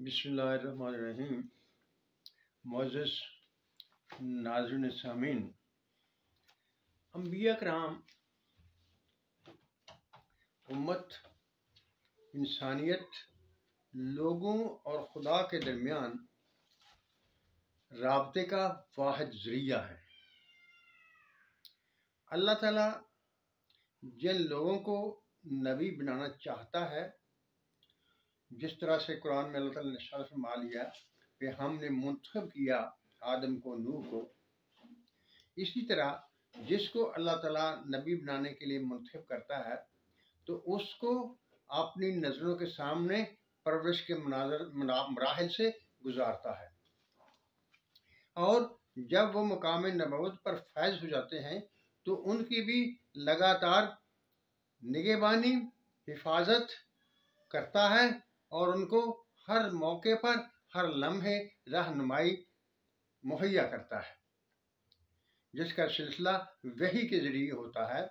بسم اللہ الرحمن الرحیم۔ معزز ناظرین سامعین، انبیاء کرام امت، انسانیت، لوگوں اور خدا کے درمیان رابطے کا واحد ذریعہ ہے۔ اللہ تعالیٰ جن لوگوں کو نبی بنانا چاہتا ہے، جس طرح سے قرآن میں اللہ تعالیٰ نے ارشاد فرما لیا کہ ہم نے منتخب کیا آدم کو، نوح کو، اسی طرح جس کو اللہ تعالیٰ نبی بنانے کے لیے منتخب کرتا ہے تو اس کو اپنی نظروں کے سامنے پرورش کے مراحل سے گزارتا ہے، اور جب وہ مقام نبوت پر فائز ہو جاتے ہیں تو ان کی بھی لگاتار نگہبانی، حفاظت کرتا ہے اور ان کو ہر موقع پر، ہر لمحے رہنمائی مہیا کرتا ہے، جس کا سلسلہ وحی کے ذریعے ہوتا ہے۔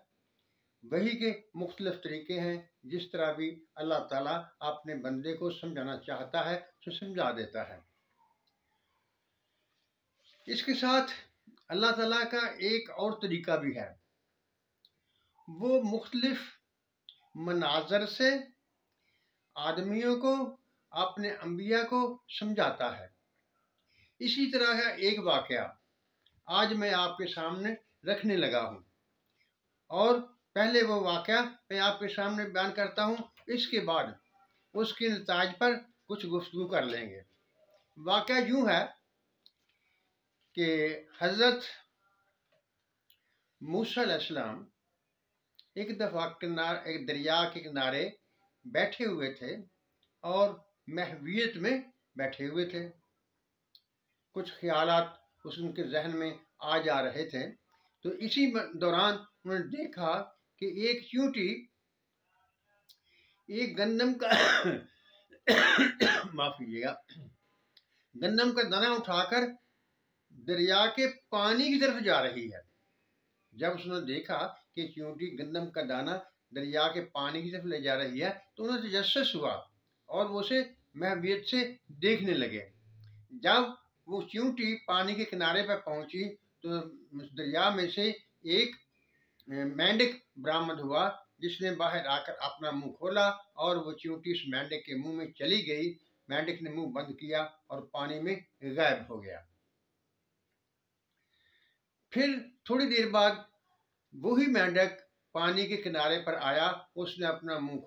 وحی کے مختلف طریقے ہیں، جس طرح بھی اللہ تعالیٰ اپنے بندے کو سمجھانا چاہتا ہے تو سمجھا دیتا ہے۔ اس کے ساتھ اللہ تعالیٰ کا ایک اور طریقہ بھی ہے، وہ مختلف مناظر سے آدمیوں کو، اپنے انبیاء کو سمجھاتا ہے۔ اسی طرح کا ایک واقعہ آج میں آپ کے سامنے رکھنے لگا ہوں، اور پہلے وہ واقعہ میں آپ کے سامنے بیان کرتا ہوں، اس کے بعد اس کے نتائج پر کچھ گفتگو کر لیں گے۔ واقعہ یوں ہے کہ حضرت موسیٰ علیہ السلام ایک دفعہ ایک دریا کے کنارے بیٹھے ہوئے تھے اور محویت میں بیٹھے ہوئے تھے۔ کچھ خیالات ان کے ذہن میں آ جا رہے تھے، تو اسی دوران انہوں نے دیکھا کہ ایک چیونٹی ایک گندم کا معاف کیجیے گا، گندم کا دانہ اٹھا کر دریا کے پانی کی طرف جا رہی ہے۔ جب اس نے دیکھا کہ چیونٹی گندم کا دانہ دریا کے پانی کی طرف لے جا رہی ہے تو انہیں تجسس ہوا اور وہ اسے محویت سے دیکھنے لگے۔ جب وہ چیونٹی پانی کے کنارے پر پہنچی تو دریا میں سے ایک مینڈک برآمد ہوا، جس نے باہر آ کر اپنا منہ کھولا اور وہ چیونٹی اس مینڈک کے منہ میں چلی گئی۔ مینڈک نے منہ بند کیا اور پانی میں غائب ہو گیا۔ پھر تھوڑی دیر بعد وہی مینڈک پانی کے کنارے پر آیا، اس نے اپنا منہ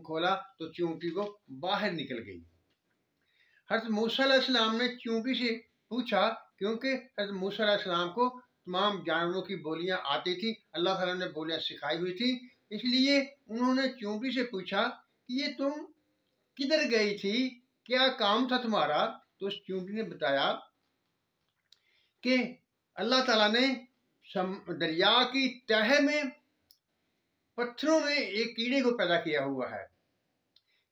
کھولا تو چیونٹی کو باہر نکل گئی۔ حضرت موسیٰ علیہ السلام نے چیونٹی سے پوچھا، کیونکہ حضرت موسیٰ علیہ السلام کو تمام جانوروں کی بولیاں آتی تھی، اللہ تعالیٰ نے بولیاں سکھائی ہوئی تھی، اس لیے انہوں نے چیونٹی سے پوچھا کہ یہ تم کدھر گئی تھی، کیا کام تھا تمہارا؟ تو اس چیونٹی نے بتایا کہ اللہ تعالیٰ نے دریا کی تہہ میں پتھروں میں ایک کیڑے کو پیدا کیا ہوا ہے،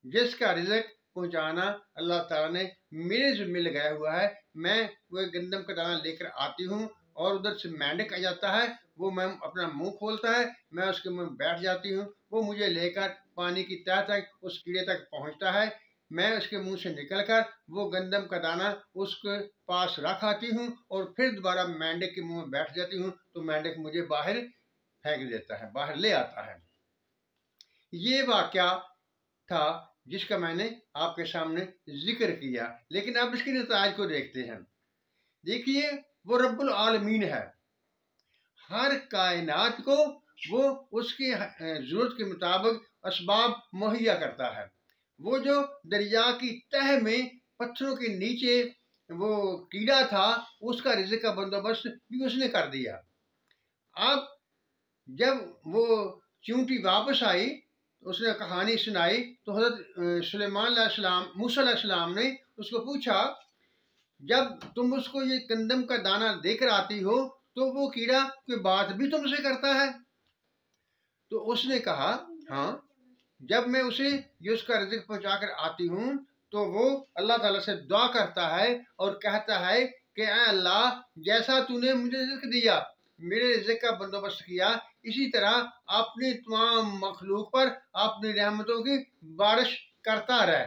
جس کا رزق پہنچانا اللہ تعالیٰ نے میرے ذمہ لگایا ہوا ہے۔ میں وہ گندم کا دانہ لے کر آتی ہوں اور ادھر سے مینڈک آ جاتا ہے، وہ میں اپنا منہ کھولتا ہے، میں اس کے منہ بیٹھ جاتی ہوں، وہ مجھے لے کر پانی کی تہہ تک اس کیڑے تک پہنچتا ہے، میں اس کے منہ سے نکل کر وہ گندم کا دانہ اس کے پاس رکھ آتی ہوں اور پھر دوبارہ مینڈک کے منہ میں بیٹھ جاتی ہوں تو مینڈک مجھے باہر پھینک دیتا ہے، باہر لے آتا ہے۔ یہ واقعہ تھا جس کا میں نے آپ کے سامنے ذکر کیا، لیکن اب اس کے نتائج کو دیکھتے ہیں۔ دیکھیے، وہ رب العالمین ہے، ہر کائنات کو وہ اس کی ضرورت کے مطابق اسباب مہیا کرتا ہے۔ وہ جو دریا کی تہہ میں پتھروں کے نیچے وہ کیڑا تھا، اس کا رزق کا بندوبست بھی اس نے کر دیا۔ اب جب وہ چیونٹی واپس آئی، اس نے کہانی سنائی تو حضرت موسیٰ علیہ السلام نے اس کو پوچھا، جب تم اس کو یہ گندم کا دانہ دے کر آتی ہو تو وہ کیڑا کوئی بات بھی تم سے کرتا ہے؟ تو اس نے کہا، ہاں، جب میں اسے یہ اس کا رزق پہنچا کر آتی ہوں تو وہ اللہ تعالیٰ سے دعا کرتا ہے اور کہتا ہے کہ اے اللہ، جیسا تو نے مجھے رزق دیا، میرے رزق کا بندوبست کیا، اسی طرح اپنی تمام مخلوق پر اپنی رحمتوں کی بارش کرتا رہے،